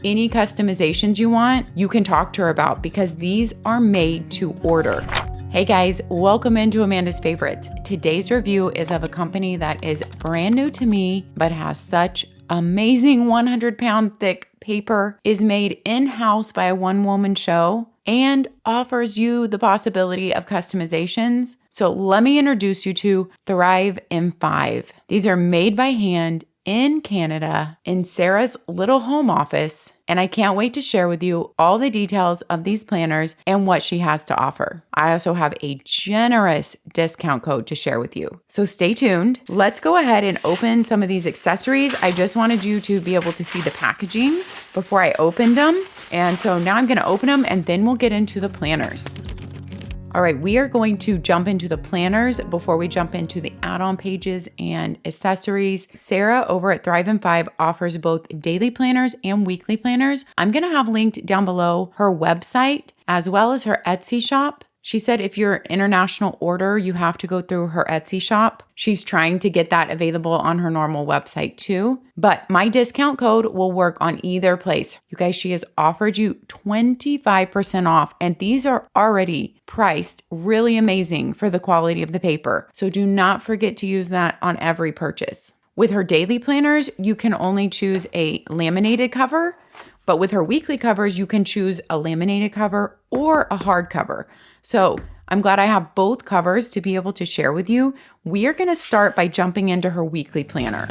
Any customizations you want, you can talk to her about because these are made to order. Hey guys, welcome into Amanda's Favorites. Today's review is of a company that is brand new to me, but has such amazing 100-pound thick paper, is made in-house by a one-woman show, and offers you the possibility of customizations. So let me introduce you to Thrive in 5. These are made by hand in Canada in Sarah's little home office, and I can't wait to share with you all the details of these planners and what she has to offer. I also have a generous discount code to share with you, so stay tuned. Let's go ahead and open some of these accessories. I just wanted you to be able to see the packaging before I opened them, and so now I'm going to open them and then we'll get into the planners. All right, we are going to jump into the planners before we jump into the add-on pages and accessories. Sarah over at Thrive in 5 offers both daily planners and weekly planners. I'm going to have linked down below her website as well as her Etsy shop. She said if you're an international order, you have to go through her Etsy shop. She's trying to get that available on her normal website too. But my discount code will work on either place. You guys, she has offered you 25% off, and these are already priced really amazing for the quality of the paper. So do not forget to use that on every purchase. With her daily planners, you can only choose a laminated cover. But with her weekly covers, you can choose a laminated cover or a hard cover. So I'm glad I have both covers to be able to share with you. We are going to start by jumping into her weekly planner.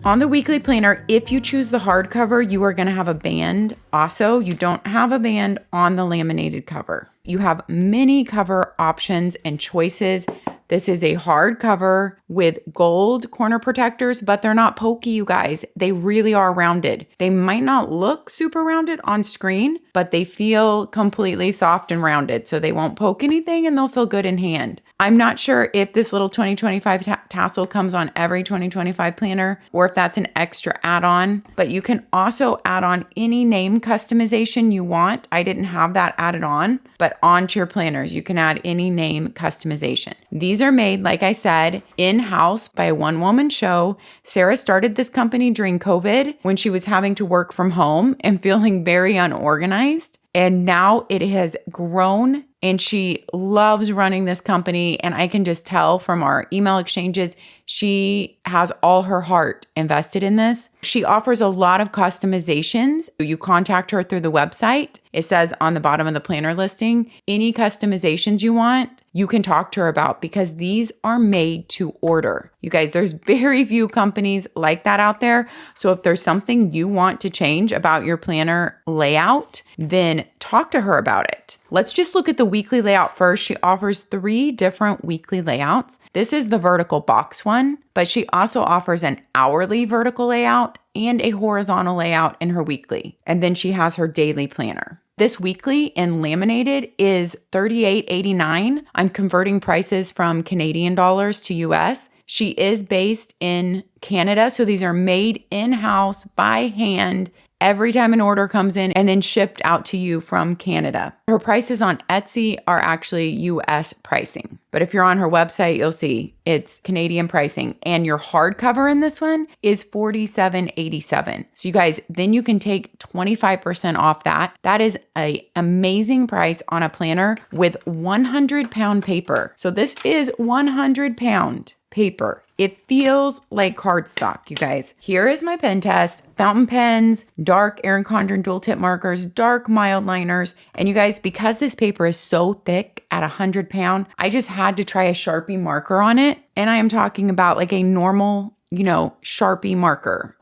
On the weekly planner, if you choose the hardcover, you are going to have a band. Also, you don't have a band on the laminated cover. You have many cover options and choices. This is a hardcover with gold corner protectors, but they're not pokey, you guys. They really are rounded. They might not look super rounded on screen, but they feel completely soft and rounded. So they won't poke anything and they'll feel good in hand. I'm not sure if this little 2025 tassel comes on every 2025 planner or if that's an extra add-on, but you can also add on any name customization you want. I didn't have that added on, but onto your planners, you can add any name customization. These are made, like I said, in-house by a one-woman show. Sarah started this company during COVID when she was having to work from home and feeling very unorganized. And now it has grown and she loves running this company. And I can just tell from our email exchanges, she has all her heart invested in this. She offers a lot of customizations. You contact her through the website. It says on the bottom of the planner listing, any customizations you want, you can talk to her about because these are made to order. You guys, there's very few companies like that out there. So if there's something you want to change about your planner layout, then talk to her about it. Let's just look at the weekly layout first. She offers 3 different weekly layouts. This is the vertical box one, but she also offers an hourly vertical layout and a horizontal layout in her weekly. And then she has her daily planner. This weekly in laminated is $38.89. I'm converting prices from Canadian dollars to US. She is based in Canada, so these are made in-house by hand every time an order comes in and then shipped out to you from Canada. Her prices on Etsy are actually US pricing. But if you're on her website, you'll see it's Canadian pricing. And your hardcover in this one is $47.87. So you guys, then you can take 25% off that. That is an amazing price on a planner with 100-pound paper. So this is 100-pound paper. It feels like cardstock, you guys. Here is my pen test. Fountain pens, dark Erin Condren dual tip markers, dark mild liners. And you guys, because this paper is so thick at 100-pound, I just had to try a Sharpie marker on it. And I am talking about like a normal, Sharpie marker.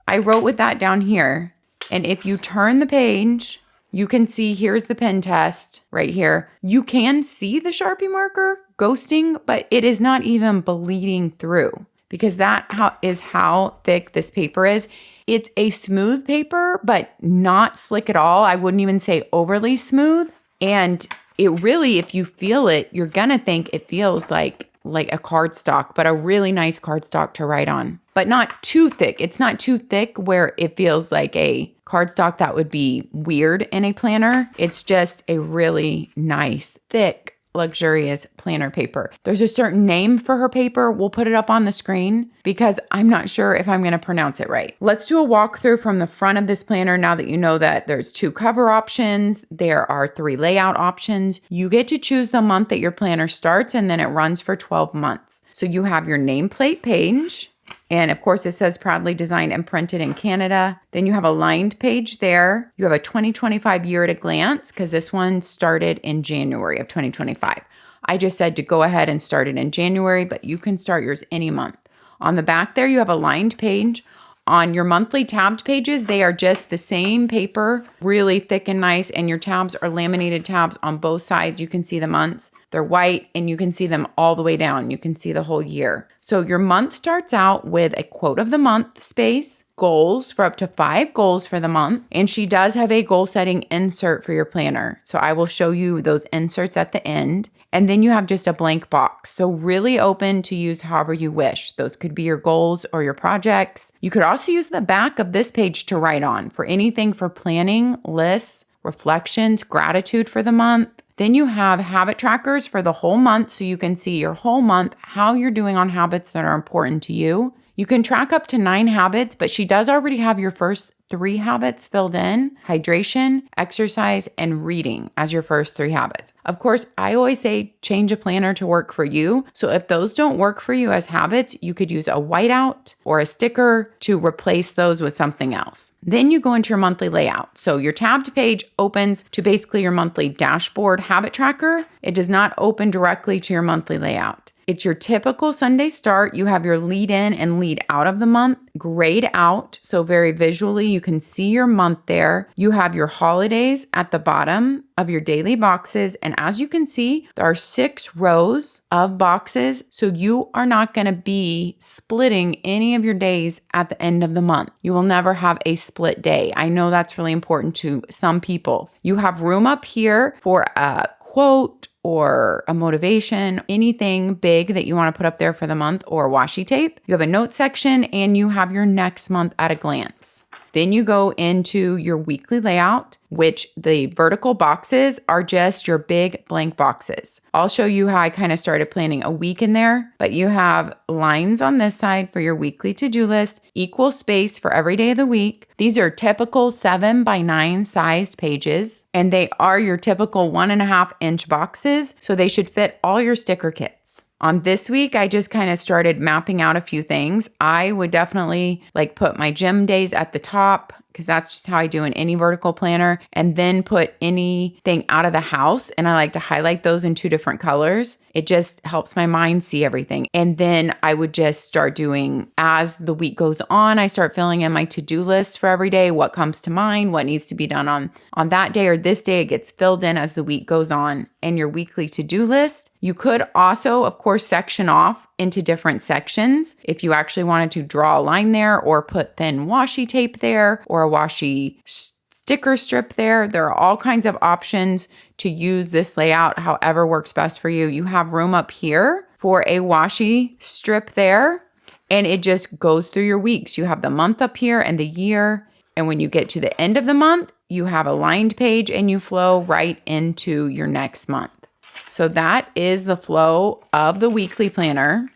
I wrote with that down here. And if you turn the page, you can see here's the pen test right here. You can see the Sharpie marker ghosting, but it is not even bleeding through because that is how thick this paper is. It's a smooth paper, but not slick at all. I wouldn't even say overly smooth. And it really, if you feel it, you're going to think it feels like a cardstock, but a really nice cardstock to write on, but not too thick. It's not too thick where it feels like a cardstock that would be weird in a planner. It's just a really nice, thick, luxurious planner paper. There's a certain name for her paper. We'll put it up on the screen because I'm not sure if I'm going to pronounce it right. Let's do a walkthrough from the front of this planner now that you know that there's 2 cover options. There are 3 layout options. You get to choose the month that your planner starts and then it runs for 12 months. So you have your nameplate page. And of course, it says proudly designed and printed in Canada. Then you have a lined page there. You have a 2025 year at a glance because this one started in January of 2025. I just said to go ahead and start it in January, but you can start yours any month. On the back there, you have a lined page. On your monthly tabbed pages, they are just the same paper, really thick and nice, and your tabs are laminated tabs on both sides. You can see the months. They're white, and you can see them all the way down. You can see the whole year. So your month starts out with a quote of the month space, goals for up to 5 goals for the month, and she does have a goal setting insert for your planner. So I will show you those inserts at the end. And then you have just a blank box. So really open to use however you wish. Those could be your goals or your projects. You could also use the back of this page to write on for anything for planning, lists, reflections, gratitude for the month. Then you have habit trackers for the whole month so you can see your whole month, how you're doing on habits that are important to you. You can track up to 9 habits, but she does already have your first 3 habits filled in: hydration, exercise, and reading as your first 3 habits. Of course, I always say change a planner to work for you. So if those don't work for you as habits, you could use a whiteout or a sticker to replace those with something else. Then you go into your monthly layout. So your tabbed page opens to basically your monthly dashboard habit tracker. It does not open directly to your monthly layout. It's your typical Sunday start. You have your lead in and lead out of the month, grayed out. So very visually, you can see your month there. You have your holidays at the bottom of your daily boxes. And as you can see, there are 6 rows of boxes. So you are not going to be splitting any of your days at the end of the month. You will never have a split day. I know that's really important to some people. You have room up here for a quote or a motivation, anything big that you want to put up there for the month, or washi tape. You have a note section and you have your next month at a glance. Then you go into your weekly layout, which the vertical boxes are just your big blank boxes. I'll show you how I kind of started planning a week in there, but you have lines on this side for your weekly to-do list, equal space for every day of the week. These are typical 7x9 sized pages, and they are your typical 1.5-inch boxes, so they should fit all your sticker kits. On this week, I just kind of started mapping out a few things. I would definitely put my gym days at the top because that's just how I do in any vertical planner, and then put anything out of the house. And I like to highlight those in 2 different colors. It just helps my mind see everything. And then I would just start doing, as the week goes on, I start filling in my to-do list for every day, what comes to mind, what needs to be done on that day or this day. It gets filled in as the week goes on. And your weekly to-do list, you could also, of course, section off into different sections if you actually wanted to draw a line there or put thin washi tape there or a washi sticker strip there. There are all kinds of options to use this layout however works best for you. You have room up here for a washi strip there, and it just goes through your weeks. You have the month up here and the year. And when you get to the end of the month, you have a lined page and you flow right into your next month. So that is the flow of the weekly planner.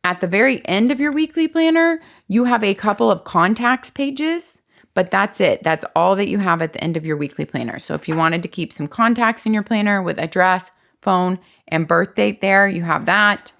At the very end of your weekly planner, you have a couple of contacts pages, but that's it. That's all that you have at the end of your weekly planner. So if you wanted to keep some contacts in your planner with address, phone, and birth date there, you have that.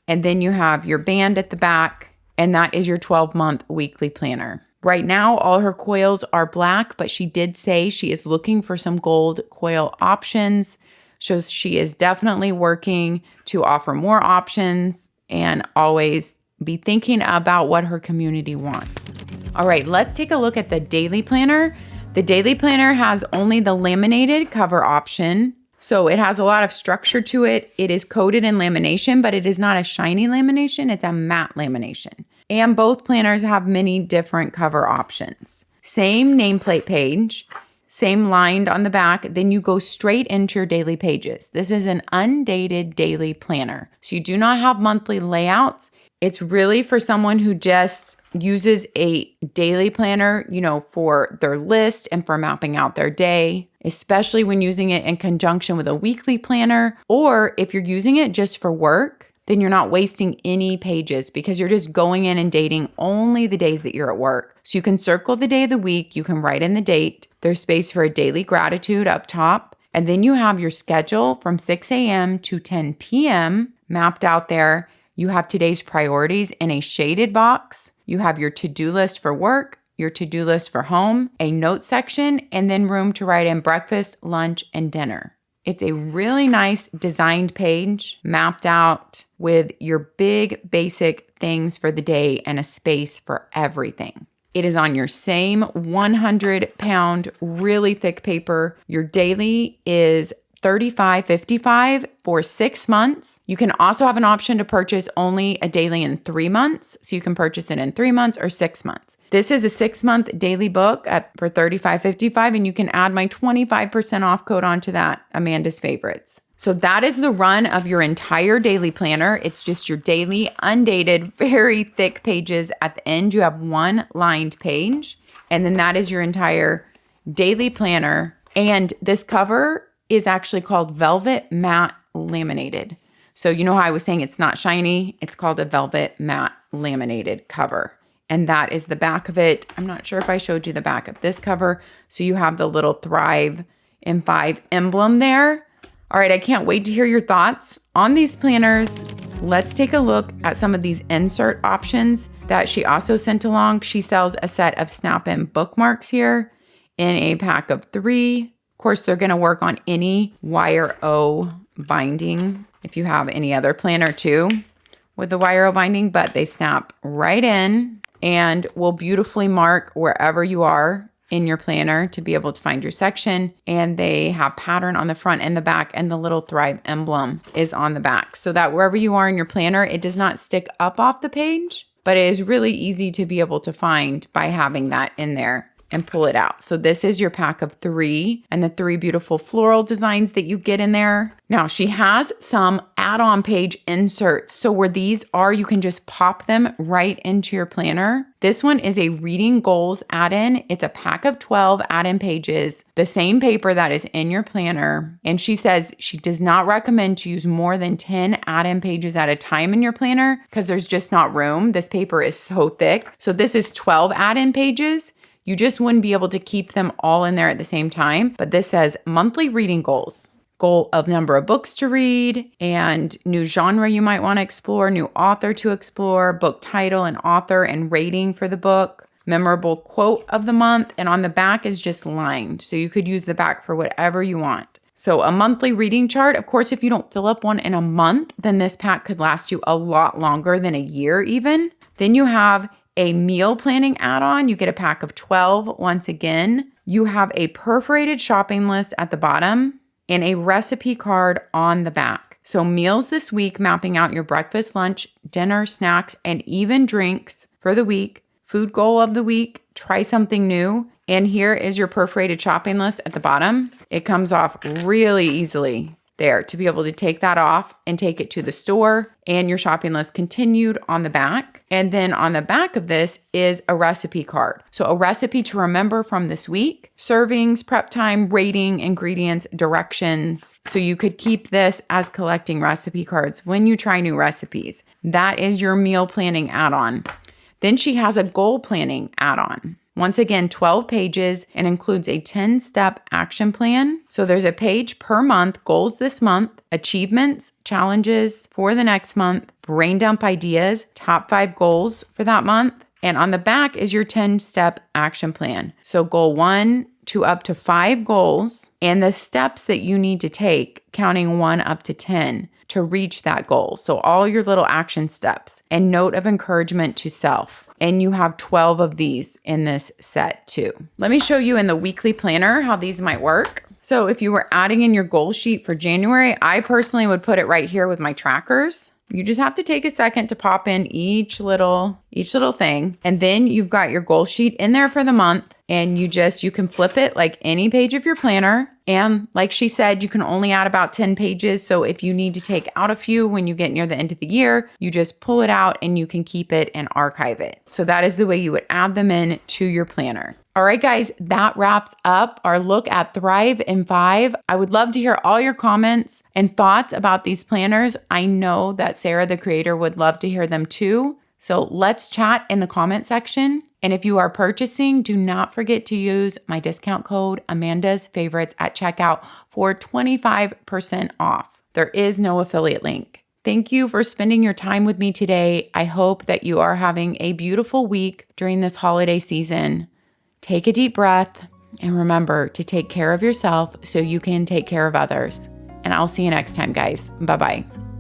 And then you have your band at the back, and that is your 12-month weekly planner. Right now, all her coils are black, but she did say she is looking for some gold coil options. So she is definitely working to offer more options and always be thinking about what her community wants. All right, let's take a look at the daily planner. The daily planner has only the laminated cover option. So it has a lot of structure to it. It is coated in lamination, but it is not a shiny lamination. It's a matte lamination. And both planners have many different cover options. Same nameplate page. Same lined on the back, then you go straight into your daily pages. This is an undated daily planner. So you do not have monthly layouts. It's really for someone who just uses a daily planner, for their list and for mapping out their day, especially when using it in conjunction with a weekly planner. Or if you're using it just for work, then you're not wasting any pages because you're just going in and dating only the days that you're at work. So you can circle the day of the week, you can write in the date. There's space for a daily gratitude up top. And then you have your schedule from 6 a.m. to 10 p.m. mapped out there. You have today's priorities in a shaded box. You have your to-do list for work, your to-do list for home, a note section, and then room to write in breakfast, lunch, and dinner. It's a really nice designed page mapped out with your big basic things for the day and a space for everything. It is on your same 100-pound, really thick paper. Your daily is $35.55 for 6 months. You can also have an option to purchase only a daily in 3 months. So you can purchase it in 3 months or 6 months. This is a 6-month daily book for $35.55, and you can add my 25% off code onto that, Amanda's Favorites. So that is the run of your entire daily planner. It's just your daily, undated, very thick pages. At the end, you have one lined page, and then that is your entire daily planner. And this cover is actually called Velvet Matte Laminated. So you know how I was saying it's not shiny? It's called a Velvet Matte Laminated cover. And that is the back of it. I'm not sure if I showed you the back of this cover. So you have the little Thrive in 5 emblem there. All right, I can't wait to hear your thoughts on these planners. Let's take a look at some of these insert options that she also sent along. She sells a set of snap-in bookmarks here in a pack of 3. Of course, they're going to work on any wire O binding if you have any other planner too with the wire O binding, but they snap right in and will beautifully mark wherever you are in your planner to be able to find your section. And they have pattern on the front and the back, and the little Thrive emblem is on the back so that wherever you are in your planner, it does not stick up off the page, but it is really easy to be able to find by having that in there and pull it out. So this is your pack of 3 and the 3 beautiful floral designs that you get in there. Now she has some add-on page inserts. So where these are, you can just pop them right into your planner. This one is a reading goals add-in. It's a pack of 12 add-in pages, the same paper that is in your planner. And she says she does not recommend to use more than 10 add-in pages at a time in your planner because there's just not room. This paper is so thick. So this is 12 add-in pages. You just wouldn't be able to keep them all in there at the same time. But this says monthly reading goals, goal of number of books to read, and new genre you might want to explore, new author to explore, book title and author and rating for the book, memorable quote of the month, and on the back is just lined. So you could use the back for whatever you want. So a monthly reading chart, of course, if you don't fill up one in a month, then this pack could last you a lot longer than a year even. Then you have a meal planning add-on. You get a pack of 12 once again. You have a perforated shopping list at the bottom and a recipe card on the back. So meals this week, mapping out your breakfast, lunch, dinner, snacks, and even drinks for the week. Food goal of the week, try something new. And here is your perforated shopping list at the bottom. It comes off really easily there to be able to take that off and take it to the store, and your shopping list continued on the back. And then on the back of this is a recipe card. So a recipe to remember from this week, servings, prep time, rating, ingredients, directions. So you could keep this as collecting recipe cards when you try new recipes. That is your meal planning add-on. Then she has a goal planning add-on. Once again, 12 pages and includes a 10-step action plan. So there's a page per month, goals this month, achievements, challenges for the next month, brain dump ideas, top 5 goals for that month. And on the back is your 10-step action plan. So goal 1 to up to 5 goals and the steps that you need to take, counting 1 up to 10 to reach that goal. So all your little action steps and note of encouragement to self. And you have 12 of these in this set too. Let me show you in the weekly planner how these might work. So if you were adding in your goal sheet for January, I personally would put it right here with my trackers. You just have to take a second to pop in each little thing. And then you've got your goal sheet in there for the month, and you can flip it like any page of your planner. And like she said, you can only add about 10 pages. So if you need to take out a few when you get near the end of the year, you just pull it out and you can keep it and archive it. So that is the way you would add them in to your planner. All right, guys, that wraps up our look at Thrive in 5. I would love to hear all your comments and thoughts about these planners. I know that Sarah, the creator, would love to hear them too. So let's chat in the comment section. And if you are purchasing, do not forget to use my discount code Amanda's Favorites at checkout for 25% off. There is no affiliate link. Thank you for spending your time with me today. I hope that you are having a beautiful week during this holiday season. Take a deep breath and remember to take care of yourself so you can take care of others. And I'll see you next time, guys. Bye-bye.